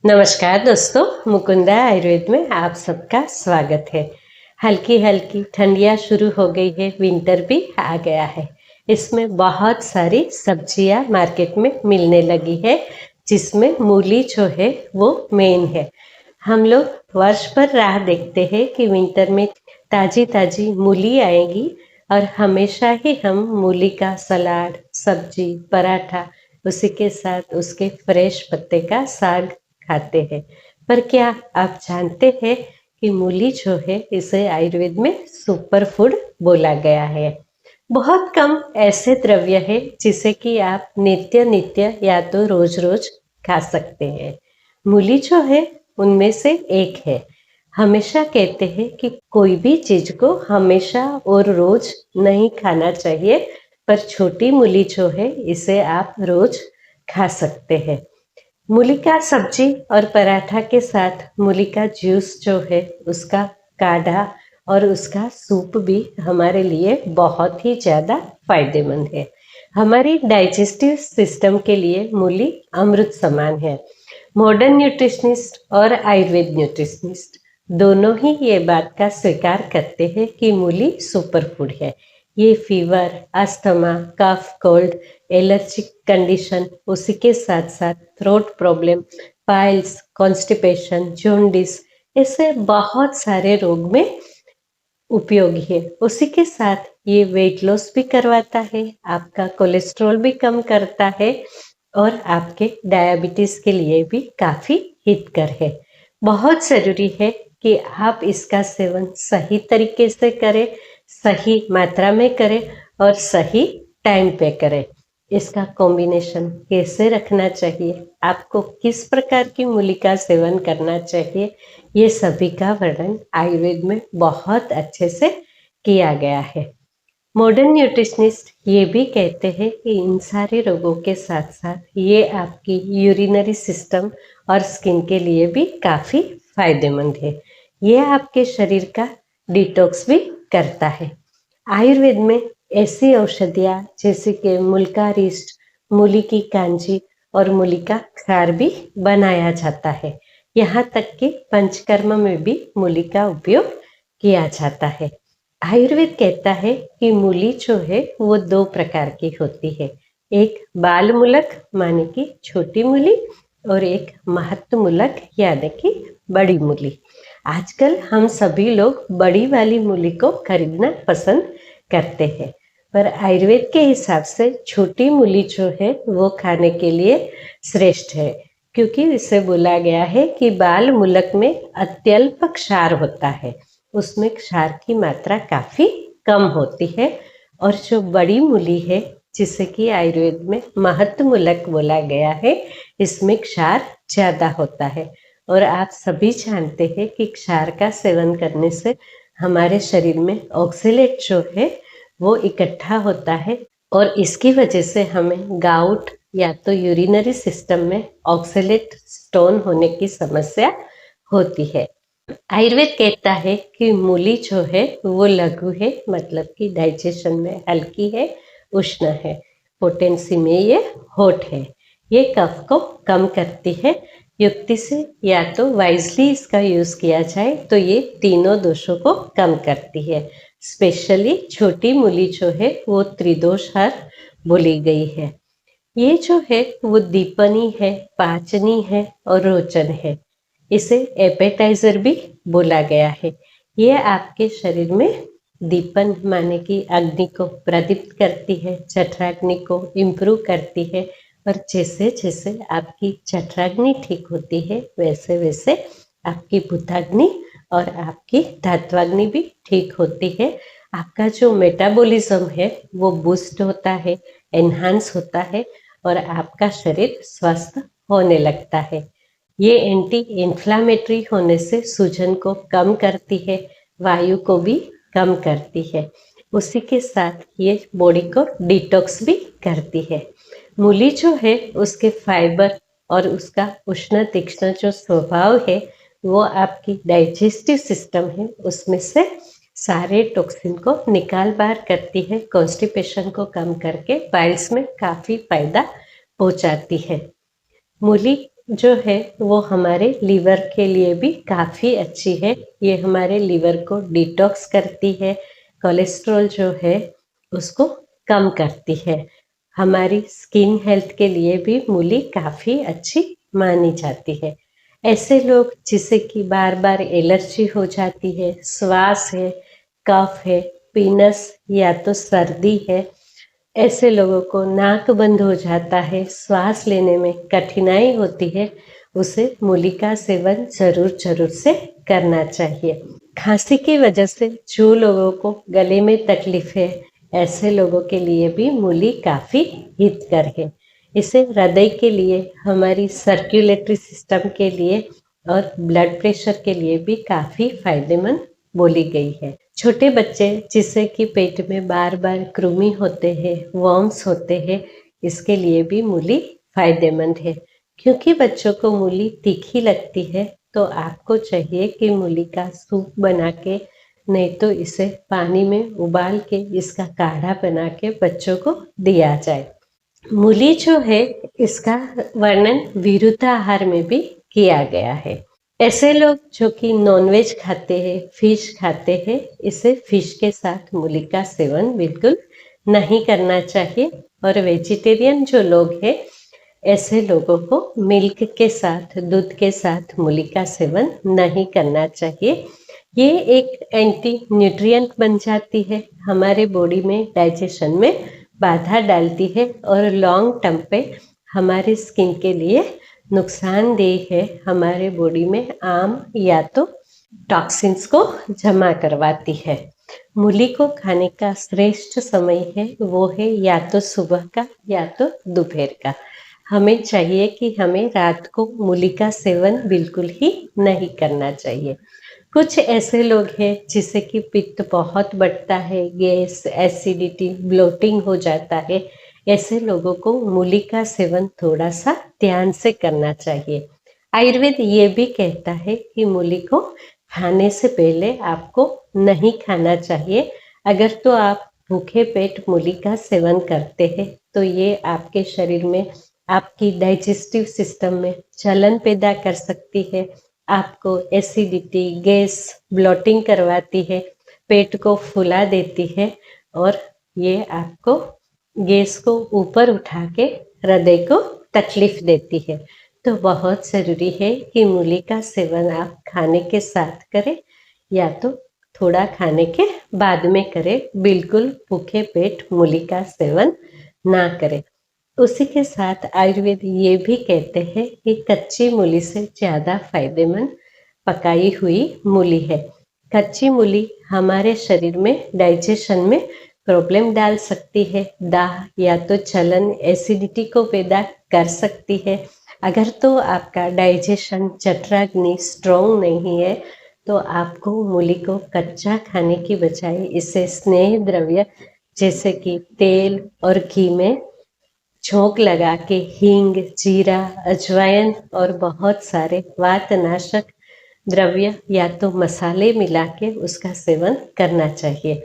नमस्कार दोस्तों, मुकुंदा आयुर्वेद में आप सबका स्वागत है। हल्की हल्की ठंडियाँ शुरू हो गई है, विंटर भी आ गया है। इसमें बहुत सारी सब्जियां मार्केट में मिलने लगी है, जिसमें मूली जो है वो मेन है। हम लोग वर्ष भर राह देखते हैं कि विंटर में ताज़ी ताज़ी मूली आएगी और हमेशा ही हम मूली का सलाद, सब्जी, पराठा, उसी के साथ उसके फ्रेश पत्ते का साग खाते हैं। पर क्या आप जानते हैं कि मूली जो है इसे आयुर्वेद में सुपर फूड बोला गया है। बहुत कम ऐसे द्रव्य है जिसे कि आप नित्य नित्य या तो रोज रोज खा सकते हैं। मूली जो है उनमें से एक है। हमेशा कहते हैं कि कोई भी चीज को हमेशा और रोज नहीं खाना चाहिए, पर छोटी मूली जो है इसे आप रोज खा सकते हैं। मूली का सब्जी और पराठा के साथ मूली का जूस जो है उसका काढ़ा और उसका सूप भी हमारे लिए बहुत ही ज़्यादा फायदेमंद है। हमारी डाइजेस्टिव सिस्टम के लिए मूली अमृत समान है। मॉडर्न न्यूट्रिशनिस्ट और आयुर्वेद न्यूट्रिशनिस्ट दोनों ही ये बात का स्वीकार करते हैं कि मूली सुपर फूड है। ये फीवर, अस्थमा, कफ, कोल्ड, एलर्जिक कंडीशन, उसी के साथ साथ throat problem, piles, constipation, jaundice, ऐसे बहुत सारे रोग में उपयोगी है। उसी के साथ ये वेट लॉस भी करवाता है, आपका कोलेस्ट्रॉल भी कम करता है और आपके डायबिटीज के लिए भी काफ़ी हितकर है। बहुत ज़रूरी है कि आप इसका सेवन सही तरीके से करें, सही मात्रा में करें और सही टाइम पे करें। इसका कॉम्बिनेशन कैसे रखना चाहिए, आपको किस प्रकार की मूली का सेवन करना चाहिए, ये सभी का वर्णन आयुर्वेद में बहुत अच्छे से किया गया है। मॉडर्न न्यूट्रिशनिस्ट ये भी कहते हैं कि इन सारे रोगों के साथ साथ ये आपकी यूरिनरी सिस्टम और स्किन के लिए भी काफ़ी फायदेमंद है। ये आपके शरीर का डिटॉक्स भी करता है। आयुर्वेद में ऐसी औषधियाँ जैसे कि मुलकारिष्ट, मूली की कांजी और मूली का खार भी बनाया जाता है। यहाँ तक कि पंचकर्म में भी मूली का उपयोग किया जाता है। आयुर्वेद कहता है कि मूली जो है वो दो प्रकार की होती है। एक बाल मूलक माने कि छोटी मूली और एक महत्व मूलक यानी कि बड़ी मूली। आजकल हम सभी लोग बड़ी वाली मूली को खरीदना पसंद करते हैं, पर आयुर्वेद के हिसाब से छोटी मूली जो है वो खाने के लिए श्रेष्ठ है, क्योंकि इसे बोला गया है कि बाल मूलक में अत्यल्प क्षार होता है, उसमें क्षार की मात्रा काफ़ी कम होती है। और जो बड़ी मूली है जिसे कि आयुर्वेद में महत्व मूलक बोला गया है, इसमें क्षार ज़्यादा होता है। और आप सभी जानते हैं कि क्षार का सेवन करने से हमारे शरीर में ऑक्सलेट जो है वो इकट्ठा होता है और इसकी वजह से हमें गाउट या तो यूरिनरी सिस्टम में ऑक्सलेट स्टोन होने की समस्या होती है। आयुर्वेद कहता है कि मूली जो है वो लघु है, मतलब कि डाइजेशन में हल्की है, उष्ण है, पोटेंसी में ये हॉट है, ये कफ को कम करती है। युक्ति से या तो वाइजली इसका यूज़ किया जाए तो ये तीनों दोषों को कम करती है। स्पेशली छोटी मूली जो है वो त्रिदोष हर बोली गई है। ये जो है वो दीपनी है, पाचनी है और रोचन है। इसे एपेटाइजर भी बोला गया है। ये आपके शरीर में दीपन माने कि अग्नि को प्रदीप्त करती है, जठराग्नि को इम्प्रूव करती है। और जैसे जैसे आपकी जठराग्नि ठीक होती है वैसे वैसे आपकी भूताग्नि और आपकी धात्वाग्नि भी ठीक होती है। आपका जो मेटाबॉलिज्म है वो बूस्ट होता है, एनहांस होता है और आपका शरीर स्वस्थ होने लगता है। ये एंटी इन्फ्लामेटरी होने से सूजन को कम करती है, वायु को भी कम करती है। उसी के साथ ये बॉडी को डिटॉक्स भी करती है। मूली जो है उसके फाइबर और उसका उष्ण तीक्ष्ण जो स्वभाव है वो आपकी डाइजेस्टिव सिस्टम है उसमें से सारे टॉक्सिन को निकाल बाहर करती है, कॉन्स्टिपेशन को कम करके पाइल्स में काफ़ी फायदा पहुंचाती है। मूली जो है वो हमारे लीवर के लिए भी काफ़ी अच्छी है। ये हमारे लीवर को डिटॉक्स करती है, कोलेस्ट्रॉल जो है उसको कम करती है। हमारी स्किन हेल्थ के लिए भी मूली काफ़ी अच्छी मानी जाती है। ऐसे लोग जिसे कि बार बार एलर्जी हो जाती है, श्वास है, कफ है, पीनस या तो सर्दी है, ऐसे लोगों को नाक बंद हो जाता है, श्वास लेने में कठिनाई होती है, उसे मूली का सेवन जरूर जरूर से करना चाहिए। खांसी की वजह से जो लोगों को गले में तकलीफ है, ऐसे लोगों के लिए भी मूली काफ़ी हितकर है। इसे हृदय के लिए, हमारी सर्कुलेटरी सिस्टम के लिए और ब्लड प्रेशर के लिए भी काफ़ी फायदेमंद बोली गई है। छोटे बच्चे जिससे कि पेट में बार बार कृमि होते हैं, वर्म्स होते हैं, इसके लिए भी मूली फायदेमंद है। क्योंकि बच्चों को मूली तीखी लगती है, तो आपको चाहिए कि मूली का सूप बना के, नहीं तो इसे पानी में उबाल के इसका काढ़ा बना के बच्चों को दिया जाए। मूली जो है इसका वर्णन विरुद्धाहार में भी किया गया है। ऐसे लोग जो कि नॉनवेज खाते हैं, फिश खाते हैं, इसे फिश के साथ मूली का सेवन बिल्कुल नहीं करना चाहिए। और वेजिटेरियन जो लोग हैं, ऐसे लोगों को मिल्क के साथ, दूध के साथ मूली का सेवन नहीं करना चाहिए। ये एक एंटी न्यूट्रिएंट बन जाती है, हमारे बॉडी में डाइजेशन में बाधा डालती है और लॉन्ग टर्म पे हमारी स्किन के लिए नुकसानदेह है। हमारे बॉडी में आम या तो टॉक्सिन्स को जमा करवाती है। मूली को खाने का श्रेष्ठ समय है वो है या तो सुबह का या तो दोपहर का। हमें चाहिए कि हमें रात को मूली का सेवन बिल्कुल ही नहीं करना चाहिए। कुछ ऐसे लोग हैं जिसे कि पित्त बहुत बढ़ता है, गैस, एसिडिटी, ब्लोटिंग हो जाता है, ऐसे लोगों को मूली का सेवन थोड़ा सा ध्यान से करना चाहिए। आयुर्वेद ये भी कहता है कि मूली को खाने से पहले आपको नहीं खाना चाहिए। अगर तो आप भूखे पेट मूली का सेवन करते हैं तो ये आपके शरीर में, आपकी डाइजेस्टिव सिस्टम में जलन पैदा कर सकती है, आपको एसिडिटी, गैस, ब्लोटिंग करवाती है, पेट को फुला देती है और ये आपको गैस को ऊपर उठा के हृदय को तकलीफ देती है। तो बहुत ज़रूरी है कि मूली का सेवन आप खाने के साथ करें या तो थोड़ा खाने के बाद में करें। बिल्कुल भूखे पेट मूली का सेवन ना करें। उसी के साथ आयुर्वेद ये भी कहते हैं कि कच्ची मूली से ज़्यादा फायदेमंद पकाई हुई मूली है। कच्ची मूली हमारे शरीर में डाइजेशन में प्रॉब्लम डाल सकती है, दाह या तो जलन, एसिडिटी को पैदा कर सकती है। अगर तो आपका डाइजेशन जठराग्नि स्ट्रॉन्ग नहीं है तो आपको मूली को कच्चा खाने की बजाय इसे स्नेह द्रव्य जैसे कि तेल और घी में झोंक लगा के हींग, जीरा, अजवाइन और बहुत सारे वातनाशक द्रव्य या तो मसाले मिला के उसका सेवन करना चाहिए।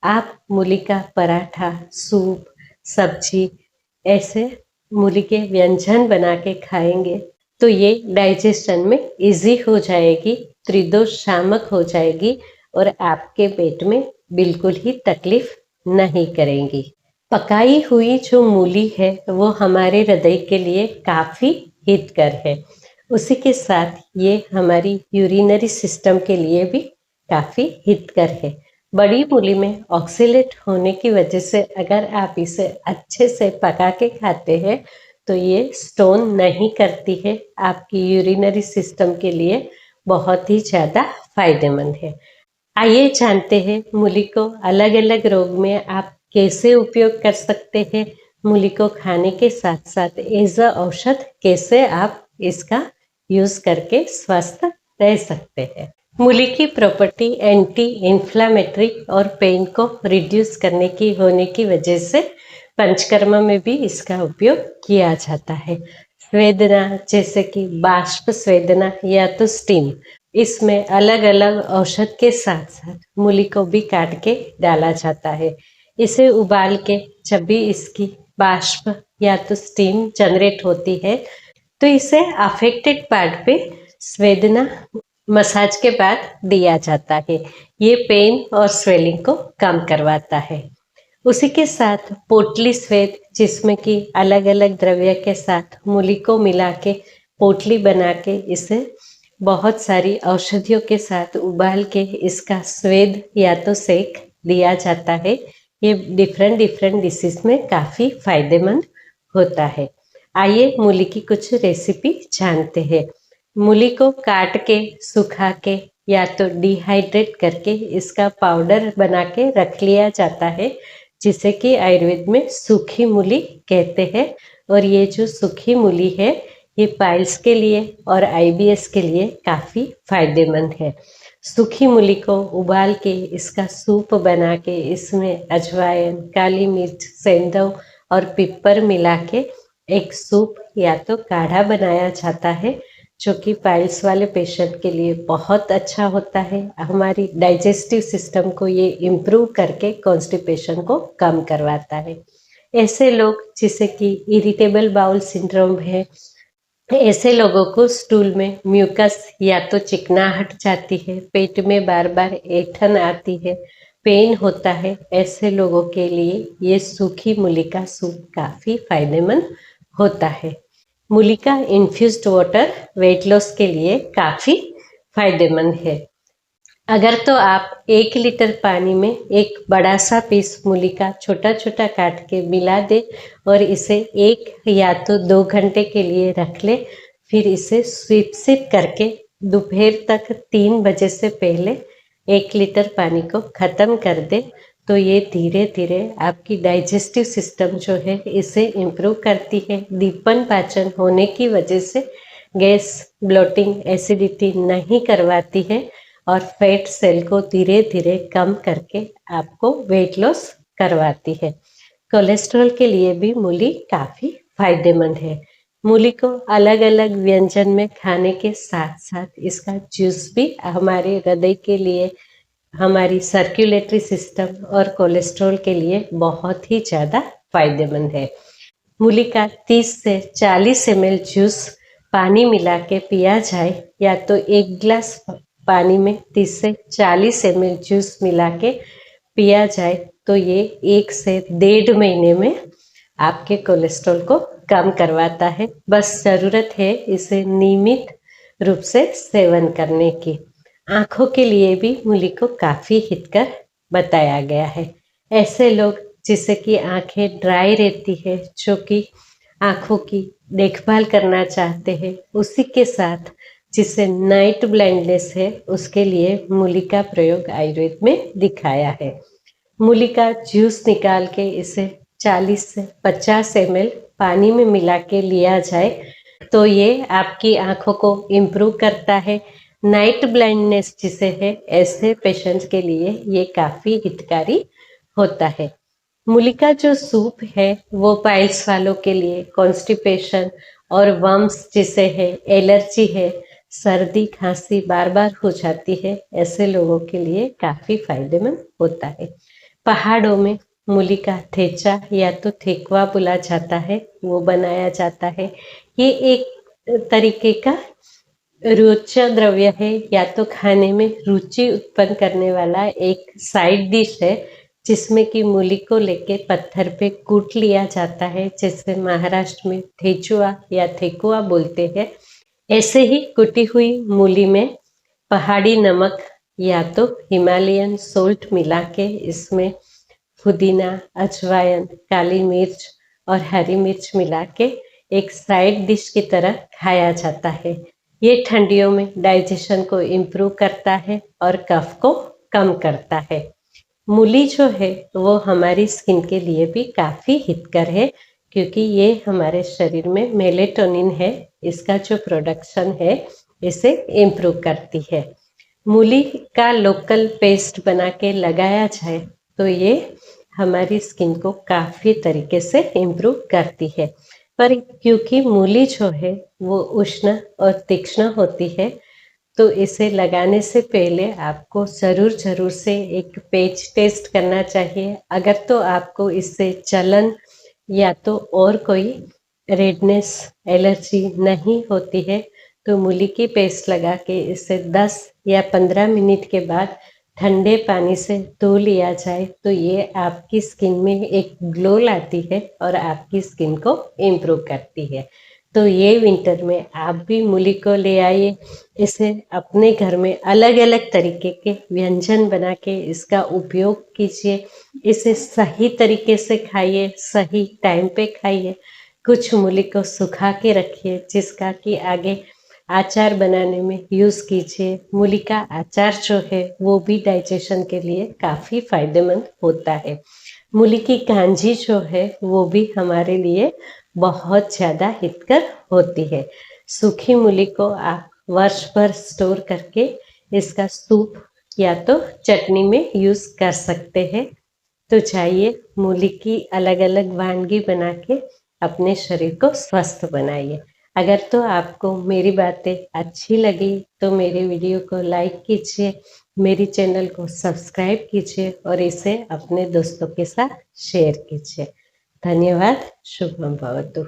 आप मूली का पराठा, सूप, सब्जी, ऐसे मूली के व्यंजन बना के खाएंगे तो ये डाइजेशन में इजी हो जाएगी, त्रिदोष शामक हो जाएगी और आपके पेट में बिल्कुल ही तकलीफ नहीं करेंगी। पकाई हुई जो मूली है वो हमारे हृदय के लिए काफ़ी हितकर है। उसी के साथ ये हमारी यूरिनरी सिस्टम के लिए भी काफ़ी हितकर है। बड़ी मूली में ऑक्सीलेट होने की वजह से अगर आप इसे अच्छे से पका के खाते हैं तो ये स्टोन नहीं करती है, आपकी यूरिनरी सिस्टम के लिए बहुत ही ज़्यादा फायदेमंद है। आइए जानते हैं मूली को अलग अलग रोग में आप कैसे उपयोग कर सकते हैं। मूली को खाने के साथ साथ एज अ औषध कैसे आप इसका यूज करके स्वस्थ रह सकते हैं। मूली की प्रॉपर्टी एंटी इन्फ्लामेटरी और पेन को रिड्यूस करने की होने की वजह से पंचकर्म में भी इसका उपयोग किया जाता है। स्वेदना जैसे कि बाष्प स्वेदना या तो स्टीम, इसमें अलग अलग औषध के साथ साथ मूली को भी काट के डाला जाता है। इसे उबाल के जब भी इसकी बाष्प या तो स्टीम जनरेट होती है तो इसे अफेक्टेड पार्ट पे स्वेदना मसाज के बाद दिया जाता है। ये पेन और स्वेलिंग को कम करवाता है। उसी के साथ पोटली स्वेद, जिसमें कि अलग अलग द्रव्य के साथ मूली को मिला के पोटली बना के इसे बहुत सारी औषधियों के साथ उबाल के इसका स्वेद या तो सेक दिया जाता है। ये डिफरेंट डिफरेंट डिसीज में काफ़ी फायदेमंद होता है। आइए मूली की कुछ रेसिपी जानते हैं। मूली को काट के, सुखा के या तो डिहाइड्रेट करके इसका पाउडर बना के रख लिया जाता है, जिसे कि आयुर्वेद में सूखी मूली कहते हैं। और ये जो सूखी मूली है ये पाइल्स के लिए और आईबीएस के लिए काफ़ी फायदेमंद है। सूखी मूली को उबाल के इसका सूप बना के इसमें अजवाइन, काली मिर्च, सेंधव और पिपर मिला के एक सूप या तो काढ़ा बनाया जाता है, जो कि पाइल्स वाले पेशेंट के लिए बहुत अच्छा होता है। हमारी डाइजेस्टिव सिस्टम को ये इम्प्रूव करके कॉन्स्टिपेशन को कम करवाता है। ऐसे लोग जिसे कि इरिटेबल बाउल सिंड्रोम है, ऐसे लोगों को स्टूल में म्यूकस या तो चिकनाहट जाती है, पेट में बार बार ऐंठन आती है, पेन होता है, ऐसे लोगों के लिए ये सूखी मूली का सूप काफ़ी फायदेमंद होता है। मूली का इन्फ्यूज्ड वाटर वेट लॉस के लिए काफ़ी फायदेमंद है। अगर तो आप 1 लीटर पानी में एक बड़ा सा पीस मूली का छोटा छोटा काट के मिला दे और इसे 1 या तो 2 घंटे के लिए रख ले, फिर इसे स्विप सिप करके दोपहर तक 3 बजे से पहले 1 लीटर पानी को ख़त्म कर दे, तो ये धीरे धीरे आपकी डाइजेस्टिव सिस्टम जो है इसे इम्प्रूव करती है। दीपन पाचन होने की वजह से गैस, ब्लोटिंग, एसिडिटी नहीं करवाती है और फैट सेल को धीरे धीरे कम करके आपको वेट लॉस करवाती है। कोलेस्ट्रॉल के लिए भी मूली काफ़ी फायदेमंद है। मूली को अलग अलग व्यंजन में खाने के साथ साथ इसका जूस भी हमारे हृदय के लिए, हमारी सर्कुलेटरी सिस्टम और कोलेस्ट्रॉल के लिए बहुत ही ज़्यादा फायदेमंद है। मूली का 30 से 40 ml जूस पानी मिला के पिया जाए, या तो 1 गिलास पानी में 30 से 40 ml जूस मिला के पिया जाए, तो ये 1 से 1.5 महीने में आपके कोलेस्ट्रॉल को कम करवाता है। बस ज़रूरत है इसे नियमित रूप से सेवन करने की। आँखों के लिए भी मूली को काफ़ी हितकर बताया गया है। ऐसे लोग जिससे कि आँखें ड्राई रहती है, जो कि आँखों की देखभाल करना चाहते हैं, उसी के साथ जिसे नाइट ब्लाइंडनेस है, उसके लिए मूली का प्रयोग आयुर्वेद में दिखाया है। मूली का जूस निकाल के इसे 40 से 50 ml पानी में मिला के लिया जाए, तो ये आपकी आँखों को इम्प्रूव करता है। नाइट ब्लाइंडनेस जिसे है, ऐसे पेशेंट्स के लिए ये काफ़ी हितकारी होता है। मूली का जो सूप है वो पाइल्स वालों के लिए, कॉन्स्टिपेशन और वर्म्स जिसे है, एलर्जी है, सर्दी खांसी बार बार हो जाती है, ऐसे लोगों के लिए काफ़ी फायदेमंद होता है। पहाड़ों में मूली का थेचा या तो ठेकुआ बोला जाता है, वो बनाया जाता है। ये एक तरीके का रुच्य द्रव्य है, या तो खाने में रुचि उत्पन्न करने वाला एक साइड डिश है, जिसमें कि मूली को लेके पत्थर पे कूट लिया जाता है, जैसे महाराष्ट्र में ठेचुआ या ठेकुआ बोलते हैं। ऐसे ही कुटी हुई मूली में पहाड़ी नमक या तो हिमालयन सोल्ट मिला के इसमें पुदीना, अजवाइन, काली मिर्च और हरी मिर्च मिला के एक साइड डिश की तरह खाया जाता है। ये ठंडियों में डाइजेशन को इम्प्रूव करता है और कफ को कम करता है। मूली जो है वो हमारी स्किन के लिए भी काफ़ी हितकर है, क्योंकि ये हमारे शरीर में मेलेटोनिन है, इसका जो प्रोडक्शन है इसे इम्प्रूव करती है। मूली का लोकल पेस्ट बना के लगाया जाए तो ये हमारी स्किन को काफ़ी तरीके से इम्प्रूव करती है। पर क्योंकि मूली जो है वो उष्ण और तीक्ष्ण होती है, तो इसे लगाने से पहले आपको ज़रूर से एक पेच टेस्ट करना चाहिए। अगर तो आपको इससे जलन या तो और कोई रेडनेस एलर्जी नहीं होती है तो मूली की पेस्ट लगा के इसे 10 या 15 मिनट के बाद ठंडे पानी से धो लिया जाए तो ये आपकी स्किन में एक ग्लो लाती है और आपकी स्किन को इम्प्रूव करती है। तो ये विंटर में आप भी मूली को ले आइए, इसे अपने घर में अलग अलग तरीके के व्यंजन बना के इसका उपयोग कीजिए, इसे सही तरीके से खाइए, सही टाइम पे खाइए। कुछ मूली को सुखा के रखिए जिसका कि आगे अचार बनाने में यूज़ कीजिए। मूली का अचार जो है वो भी डाइजेशन के लिए काफ़ी फायदेमंद होता है। मूली की कांजी जो है वो भी हमारे लिए बहुत ज़्यादा हितकर होती है। सूखी मूली को आप वर्ष भर स्टोर करके इसका सूप या तो चटनी में यूज़ कर सकते हैं। तो चाहिए मूली की अलग अलग वानगी बना के अपने शरीर को स्वस्थ बनाइए। अगर तो आपको मेरी बातें अच्छी लगी तो मेरे वीडियो को लाइक कीजिए, मेरी चैनल को सब्सक्राइब कीजिए और इसे अपने दोस्तों के साथ शेयर कीजिए। धन्यवाद। शुभम भवतु।